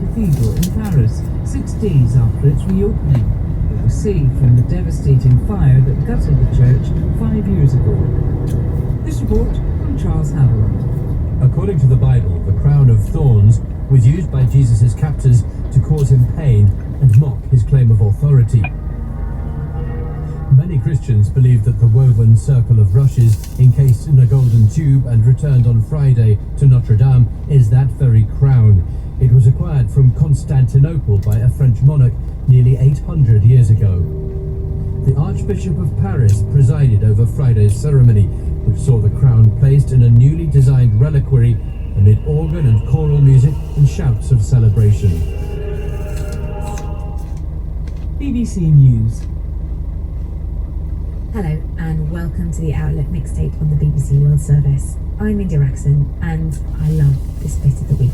Cathedral in Paris 6 days after its reopening. It was saved from the devastating fire that gutted the church 5 years ago. This report from Charles Haviland. According to the Bible, the crown of thorns was used by Jesus' captors to cause him pain and mock his claim of authority. Many Christians believe that the woven circle of rushes encased in a golden tube and returned on Friday to Notre Dame is that very crown. It was acquired from Constantinople by a French monarch nearly 800 years ago. The Archbishop of Paris presided over Friday's ceremony, which saw the crown placed in a newly designed reliquary amid organ and choral music and shouts of celebration. BBC News. Hello and welcome to the Outlook Mixtape on the BBC World Service. I'm Indy Raxon and I love this bit of the week.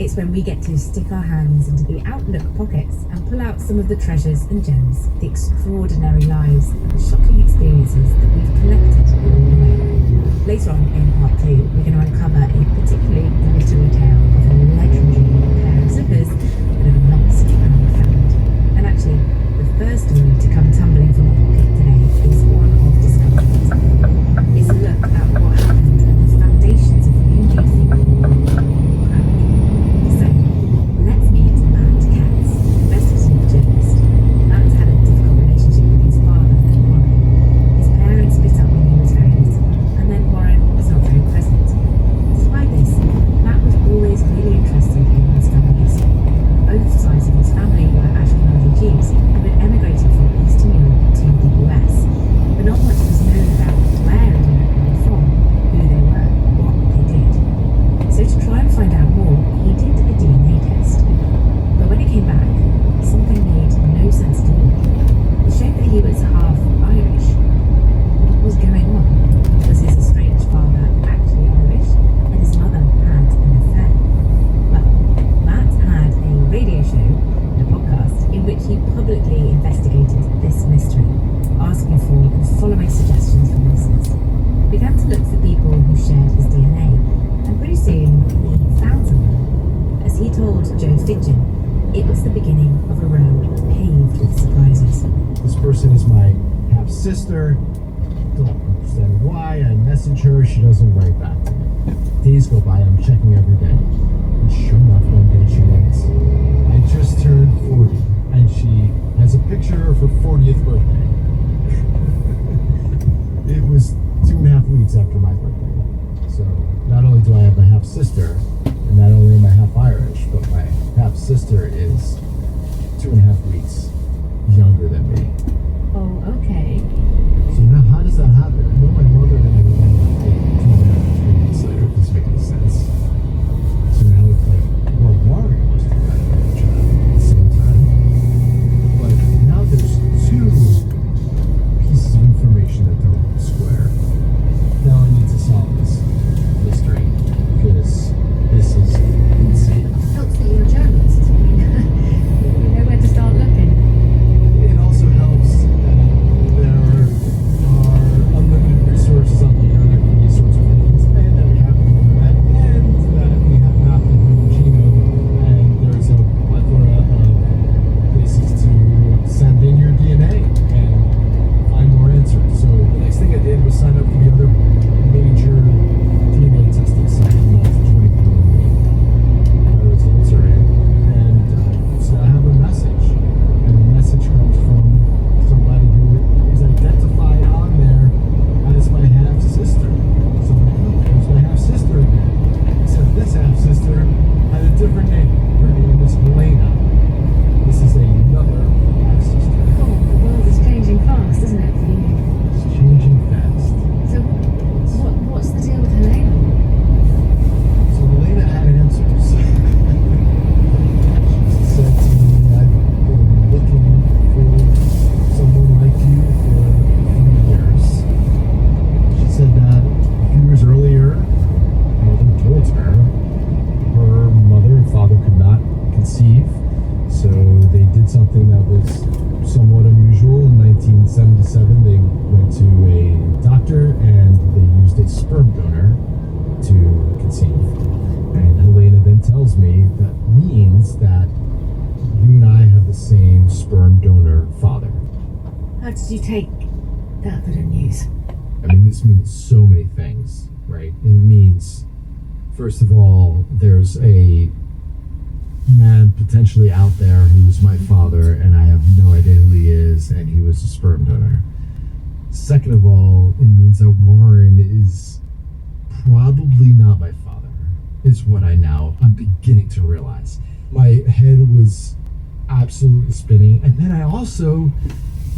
It's when we get to stick our hands into the Outlook pockets and pull out some of the treasures and gems, the extraordinary lives and shocking experiences that we've collected along the way. Later on in part 2, we're going to uncover a particularly glittery tale of a legendary pair of zippers that have not been found. And actually, the first story to come tumbling from our pocket today is one of discoveries. It's a look at what happened and the foundations of who you think so, let's meet Matt Katz, investigative journalist. Matt had a difficult relationship with his father, Warren. His parents split up when he was very little, and then Warren was not very present. Despite this, Matt was always really interested in discovering history. Both sides of his family were Ashkenazi Jews who had emigrated from Eastern Europe to the US, but not much was known about where in Europe they were from, who they were, what they did. So to try and find out more, he did a DNA test. But when it came back, something made no sense to me. It showed that he was half Irish. What was going on? Was his estranged father actually Irish, and his mother had an affair? Well, Matt had a radio show and a podcast in which he publicly investigated this mystery, asking for and following suggestions from listeners. He began to look for people who shared his DNA, and pretty soon he found someone. As he told Joe Fidgen, it was the beginning of a road paved with surprises. This person is my half-sister. Don't understand why. I message her, she doesn't write back to me. Days go by, I'm checking every day. And sure enough, one day she writes, I just turned 40. And she has a picture of her 40th birthday. It was 2.5 weeks after my birthday. So not only do I have a half-sister, and not only am I half Irish, but my half-sister is 2.5 weeks younger than me. Oh, okay. So now how does that happen? I know my mother and I were on like 2.5, 3 weeks later. It doesn't make any sense. So now it's like, well, Mario must have had a child at the same time. But now there's two pieces of information that don't square. Now I need to solve this mystery because this is insane. Helps that you're a journalist. You know where to start looking. It also helps that there are unlimited resources on the internet for these sorts of things, and that we have the internet, and that we have mapping from the genome, and there's a plethora of places to send in your DNA and find more answers. So the next thing I did was sign up for the other major DNA testing site, and that's 23andMe. My results are in, and so I have a message, and the message comes from somebody who is identified on there as my half-sister. So I'm like, oh, there's my half-sister again. Except this half-sister had a different name. Her name is Helena. This is another half-sister. Oh, the world is changing fast, isn't it, for you? It's changing fast. So what's the deal with Helena? So Helena had answers. She said to me, I've been looking for someone like you for a few years. She said that a few years earlier, mother told her mother and father could not conceive, so they did something that was somewhat unusual. In 1977, they went to a doctor and they used a sperm donor to conceive. And Helena then tells me that means that How did you take that bit of news? I mean, this means so many things, right? It means, first of all, there's a man potentially out there who's my father, and I have no idea who he is, and he was a sperm donor. Second of all, it means that Warren is probably not my father, is what I'm beginning to realize. My head was absolutely spinning, and then I also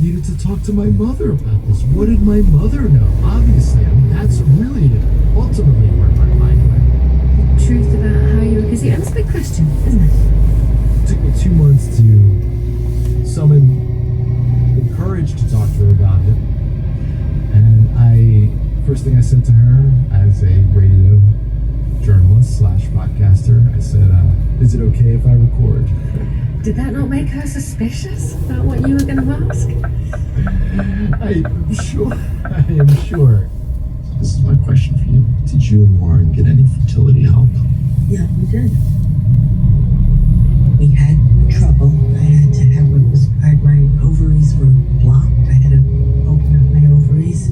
needed to talk to my mother about this. What did my mother know? Obviously, I mean, that's really ultimately where my mind went. The truth about how you were conceived. That's a big question, isn't it? It took me 2 months to summon the courage to talk to her about it. And first thing I said to her as a radio journalist / podcaster, I said, is it okay if I record? Did that not make her suspicious about what you were going to ask? I am sure. This is my question for you. Did you and Warren get any fertility help? Yeah, we did. We had trouble. I had to have my ovaries were blocked. I had to open up my ovaries.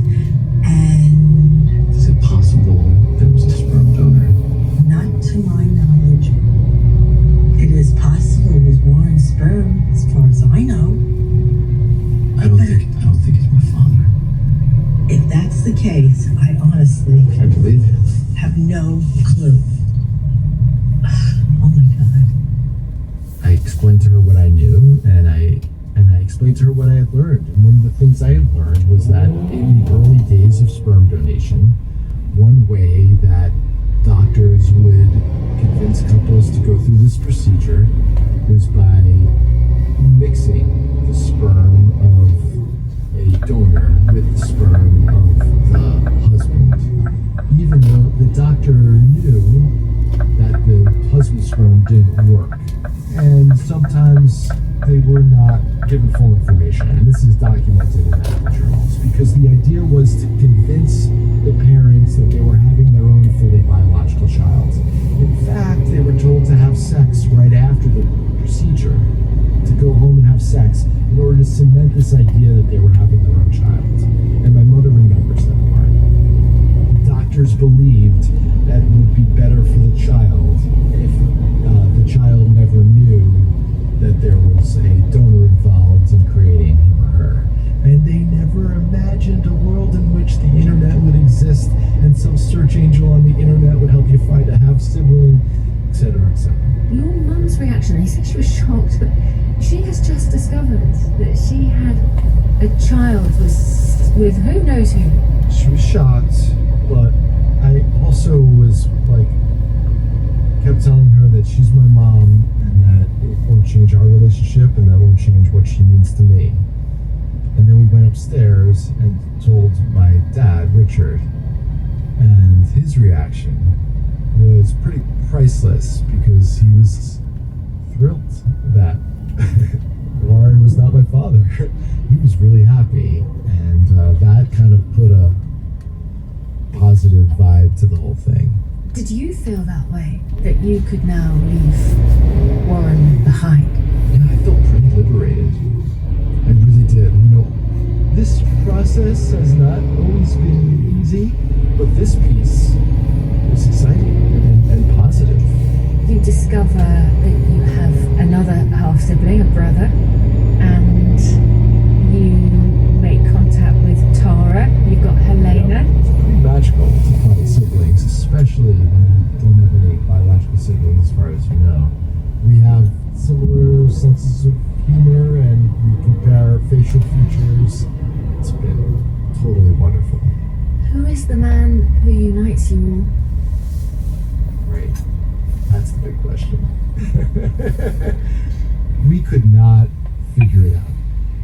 And Is it possible there was a sperm donor? not to my knowledge, it is possible it was Warren's sperm, as far as I know. I don't think it's my father. If that's the case, I honestly I believe it. have no clue. Oh my God. I explained to her what I knew, and I explained to her what I had learned. And one of the things I had learned was that in the early days of sperm donation, one way that doctors would convince couples to go through this procedure was by mixing the sperm of a donor with the sperm of the husband, even though the doctor knew that the husband's sperm didn't work. And sometimes they were not given full information, and this is documented in medical journals, because the idea was to convince the parents that they were having their own fully biological child. In fact, they were told to have sex right after the procedure, to go home and have sex, in order to cement this idea that they were having their own child. And my mother remembers that part. Doctors believed that it would be better for the child if the child never knew that there was a donor involved in creating him or her. And they never imagined a world in which the internet would exist and some search angel on the internet would help you find a half-sibling, etc., etc. Your mum's reaction, I said she was shocked, but she has just discovered that she had a child with who knows who. She was shocked, but I also was kept telling her that she's my mom and that it won't change our relationship and that won't change what she means to me. And then we went upstairs and told my dad, Richard, and his reaction was pretty priceless because he was thrilled that Warren was not my father. He was really happy, and that kind of put a positive vibe to the whole thing. Did you feel that way? That you could now leave Warren behind? Yeah, I felt pretty liberated. I really did. This process has not always been easy, but this piece was exciting and positive. You discover that you have another half-sibling, a brother, and you make contact with Tara. You've got Helena. It's pretty magical to find siblings, especially when you don't have any biological siblings, as far as you know. We have similar senses of humor, and we compare facial features. It's been totally wonderful. Who is the man who unites you all? Right. That's the big question. We could not figure it out.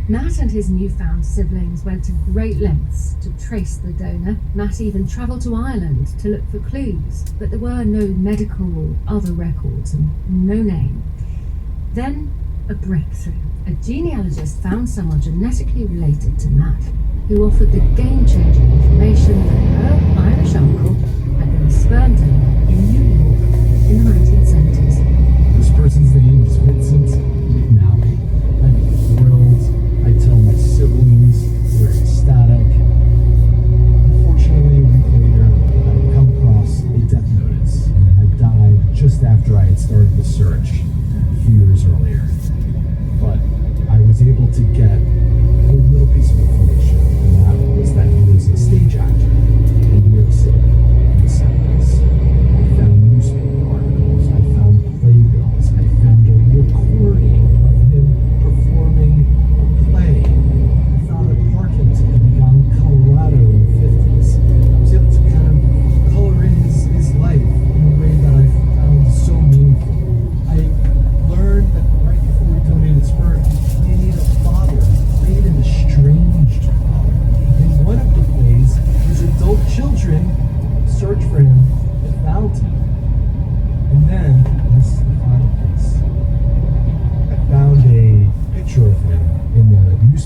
Matt and his newfound siblings went to great lengths to trace the donor. Matt even travelled to Ireland to look for clues, but there were no medical or other records and no name. Then, a breakthrough. A genealogist found someone genetically related to Matt, who offered the game-changing information that her Irish uncle had been a sperm donor in New York in the 1970s. This person's name is Vincent McNally. I'm thrilled. I tell my siblings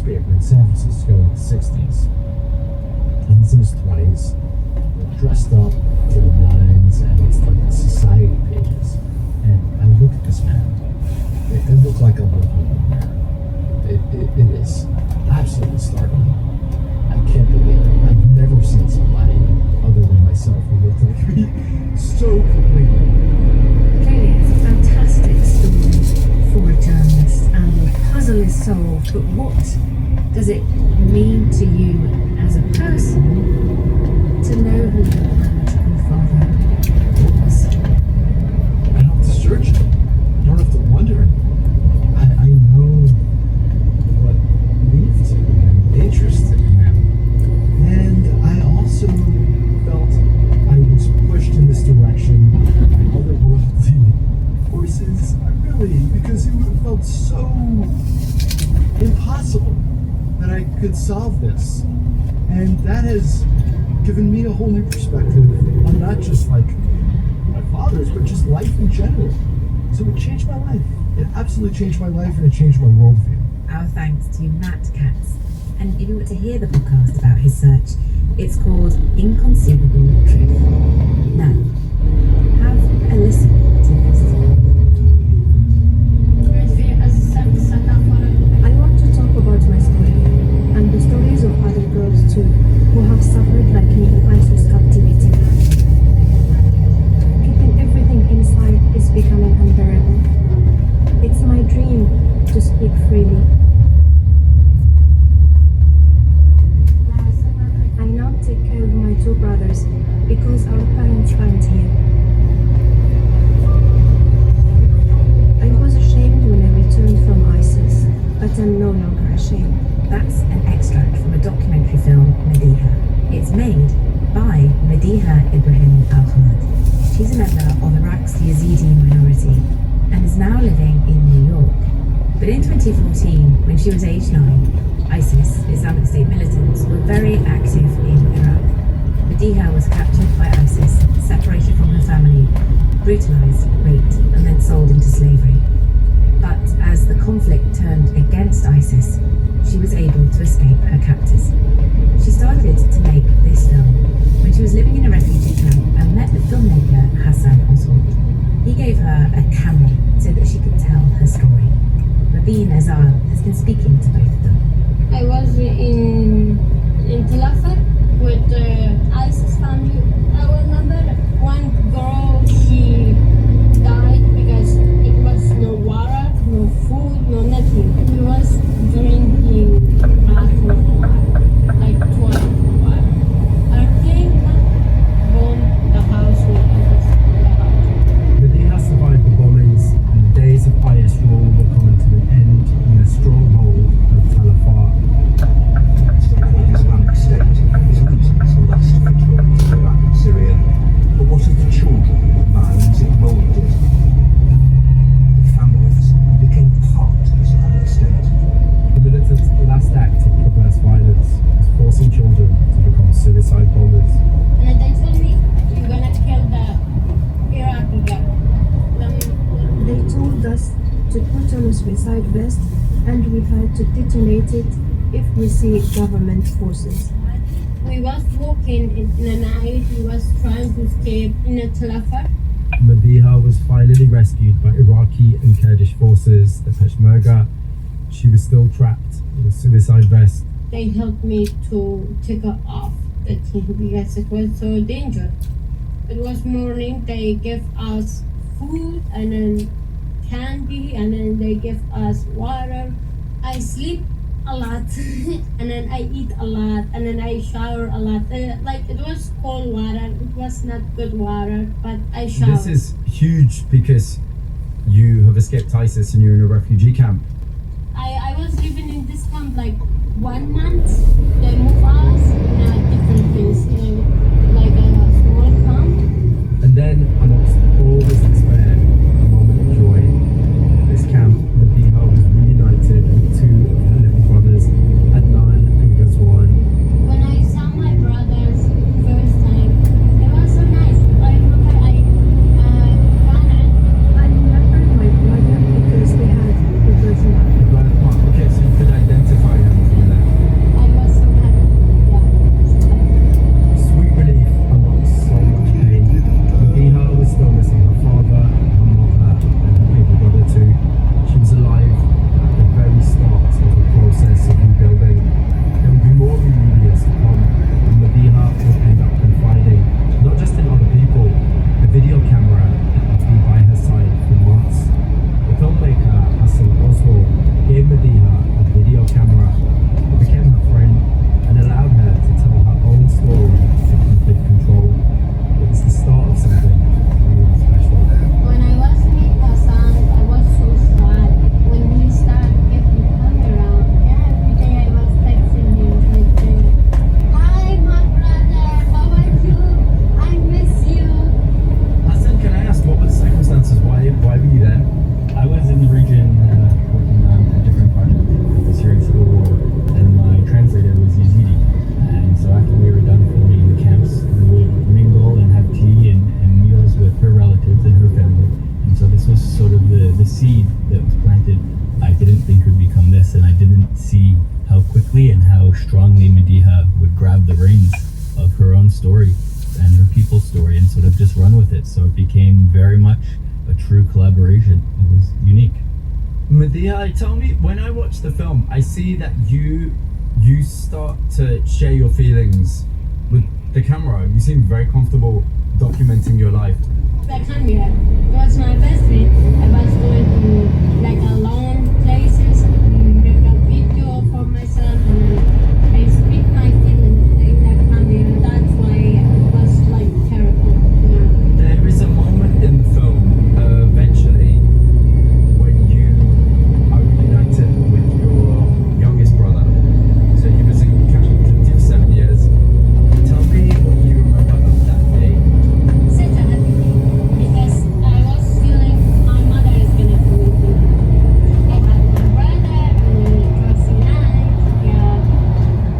newspaper in San Francisco in the 60s. He's in his 20s, dressed up to the nines, and it's like the society pages. And I look at this man. It looked like a living man. It is absolutely startling. I can't believe it. I've never seen somebody other than myself who looked like me so completely. Clearly, it's a fantastic story for a journalist, and the puzzle is solved. But what does it mean to you as a person to know who your biological father was? I don't have to search it. I don't have to wonder. I know what moved and interested him. And I also felt I was pushed in this direction by otherworldly forces. Because it would have felt so impossible that I could solve this. And that has given me a whole new perspective on not just like my father's, but just life in general. So it changed my life. It absolutely changed my life, and it changed my worldview. Our thanks to Matt Katz. And if you want to hear the podcast about his search, it's called Inconceivable Truth. Now, have a listen to this. I want to talk about my story and the stories of other girls too who have suffered like me in ISIS captivity. Keeping everything inside is becoming unbearable. It's my dream to speak freely. I now take care of my two brothers because our parents aren't here. I was ashamed when I returned from ISIS, but I'm no longer ashamed. That's an extract from a documentary film, Mediha. It's made by Mediha Ibrahim Al-Hamad. She's a member of Iraq's Yazidi minority and is now living in New York. But in 2014, when she was age 9, ISIS, Islamic State militants, were very active in Iraq. Mediha was captured by ISIS, separated from her family, brutalized, raped, and then sold into slavery. But as the conflict turned against ISIS, she was able to escape her captors. She started to make this film when she was living in a refugee camp and met the filmmaker Hassan Oswald. He gave her a camera so that she could tell her story. Mabeen Azar has been speaking to both of them. I was in Tel Aviv with the ISIS family. I remember one girl, she died because it was no water, no food, no nothing. It was drinking bathroom water, like toilet water. I think that bombed the house when I was about. Mediha survived the bombings, and the days of IS rule were coming to an end in the stronghold of Tal Afar. The Islamic State is losing its lust for control of Iraq and Syria. But what of the children that violence it molded? The families became part of the Islamic State. The militants' last act of perverse violence was forcing children to become suicide bombers. And they told me, you're gonna kill the Iraqi guy. They told us to put on a suicide vest and we had to detonate it if we see government forces. We was walking in the night, we was trying to escape in a Tel Aviv. Mediha was finally rescued by Iraqi and Kurdish forces, the Peshmerga. She was still trapped in a suicide vest. They helped me to take her off the thing because it was so dangerous. It was morning, they gave us food and then candy and then they gave us water. I sleep a lot and then I eat a lot and then I shower a lot. Like it was cold water, it was not good water, but I showered. This is huge because you have escaped ISIS and you're in a refugee camp. I was living in this camp like 1 month. They moved us in a different place, like a small camp. And then, amongst all this despair, a moment of joy. At this camp, Mediha was reunited with two of her little brothers, Adnan and Ghazwan. When I saw my brothers first time, it was so nice. I remember I ran. I remember my brother because we had a birthmark. Okay, so you could identify him. mom's story and her people's story and sort of just run with it. So it became very much a true collaboration. It was unique. Medea, tell me, when I watch the film, I see that you start to share your feelings with the camera. You seem very comfortable documenting your life. I come here. It was my best friend. I was going to like alone places, make a video for myself, and I speak my feelings in that camera. That's why it was like terrible. Yeah. There is a moment in the film, eventually, when you are reunited with your youngest brother. So he was in captivity for 7 years. Tell me what you remember of that day. Such a happy day because I was feeling my mother is gonna be with me. I had my brother and it was so nice, yeah.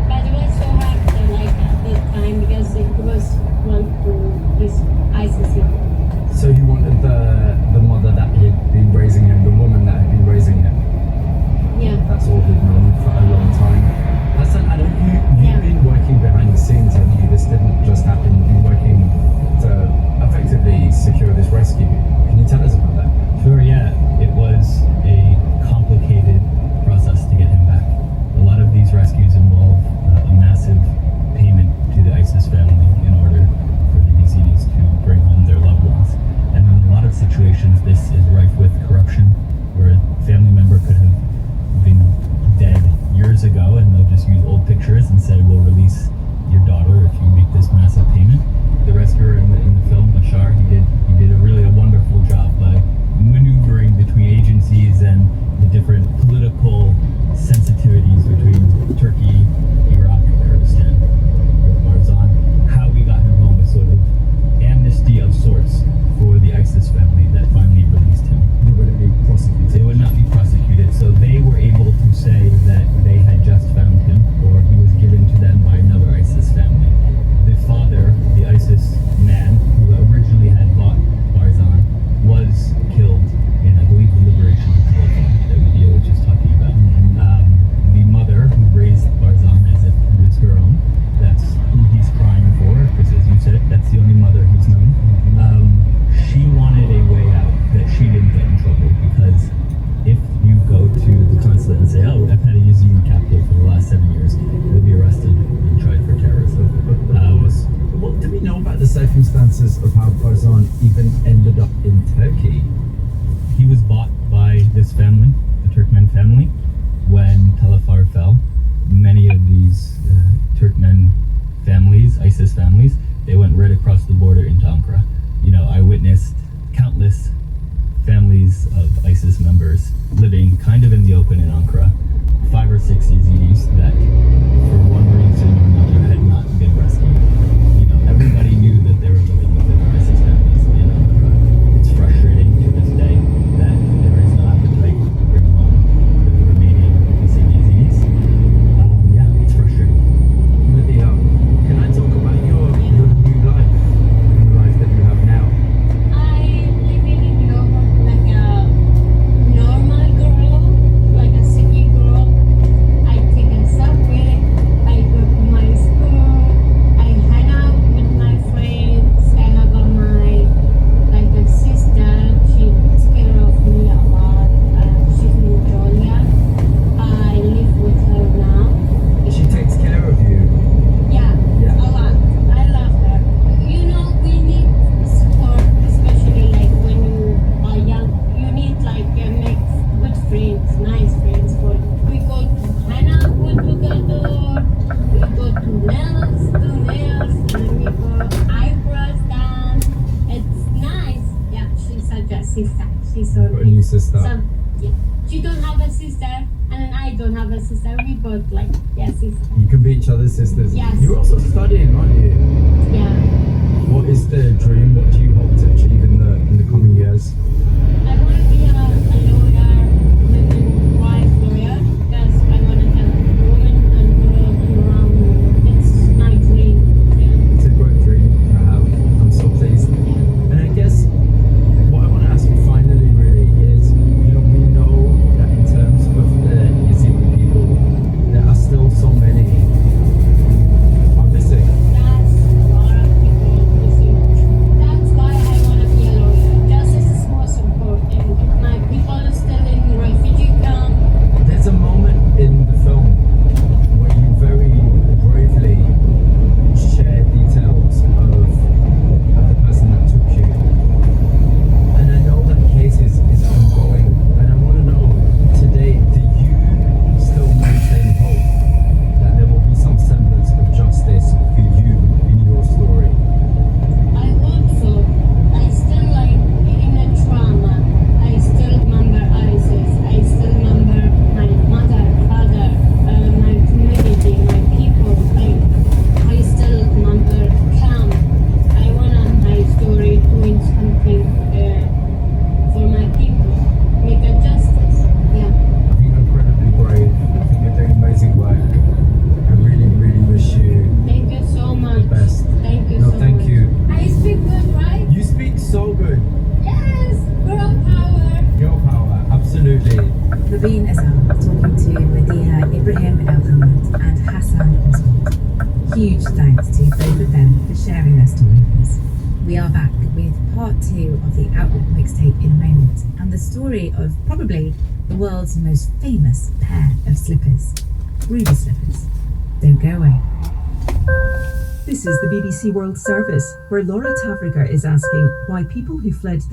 But it was so hard to like at that time because it was one to this ICC. So he wanted the mother that had been raising him, the woman that had been raising him. Yeah. That's all he'd known for a long time. Hassan, I know you've been working behind the scenes, haven't you? This didn't just happen. You've been working to effectively secure this rescue. Can you tell us about that? Sure, yeah. It was a complicated process to get him back. A lot of these rescues involve a massive payment to the ISIS family in order for the Yazidis to bring home their loved ones. And in a lot of situations, this is rife with corruption, where a family member could have been dead years ago, and they'll just use old pictures and say, we'll release your daughter if you make this massive payment. The rescuer in the film, Bashar, he did a really wonderful job by maneuvering between agencies and the different political sensitivities between Turkey, Iraq, and Kurdistan. Barzan, how we got him home was sort of amnesty of sorts for the ISIS family that finally released him. They wouldn't be prosecuted. They would not be prosecuted, so they were able to say that they had just found him, or he was given to them by another ISIS family. The father, the ISIS man who originally had bought Barzan, was killed in, I believe, the liberation of California that Medea was just talking about. The mother who raised Barzan as if it was her own, that's who he's crying for, because as you said, that's the only mother he's known. She wanted a way out that she didn't get in trouble, because if you go to the consulate and say, oh, I've had a Yazidi captive for the last 7 years, you'll be arrested and tried for terrorism. What do we know about the circumstances of how Barzan even ended up in Turkey? He was bought by this family, the Turkmen family, when Tel Afar fell. Many of these Turkmen families, ISIS families, they went right across the border into Ankara. You know, I witnessed countless families of ISIS members living kind of in the open in Ankara. 5 or 6 Yazidis that, for one reason or another, had not been rescued. You know, everybody knew that they were living within the ISIS families in Ankara. It's frustrating to this day that there is no appetite to bring home the remaining missing Yazidis. Yeah, it's frustrating. Medea, can I talk about your new life and the life that you have now? I living in Europe like a normal girl, like a city girl. I take a subway, I go to my school, I hang out with my friends, I have like a sister, she takes care of me a lot, she's in Georgia, I live with her now. She takes care of you. Yeah, Yeah. a lot. I love her. You know, we need support, especially like when you are young. You need like make good friends, nice friends. For we go to hang out together. We go to nails, and then we go eyebrows done. It's nice. Yeah, she's such a sister. She's so Got a new sister. yeah. She don't have a sister, and then I don't have a sister. We both like sister. You can be each other's sisters. Yes. You're also studying, aren't you? Yeah. What is the dream? What do you hope to achieve in the coming years? I want to be a lawyer, women rights lawyer, because I want to help women and girls around the world. It's my dream. Yeah. It's a great dream to have. I'm so pleased. And I guess what I want to ask you finally really is, you know, we know that in terms of the Yazidi people, there are still so many who are missing. That's why Rabin Azal talking to Madiha Ibrahim El Hamad and Hassan Oswald. Huge thanks to both of them for sharing their story with us. We are back with part 2 of the Outlook mixtape in a moment, and the story of probably the world's most famous pair of slippers, Ruby slippers. Don't go away. This is the BBC World Service, where Laura Tavriga is asking why people who fled the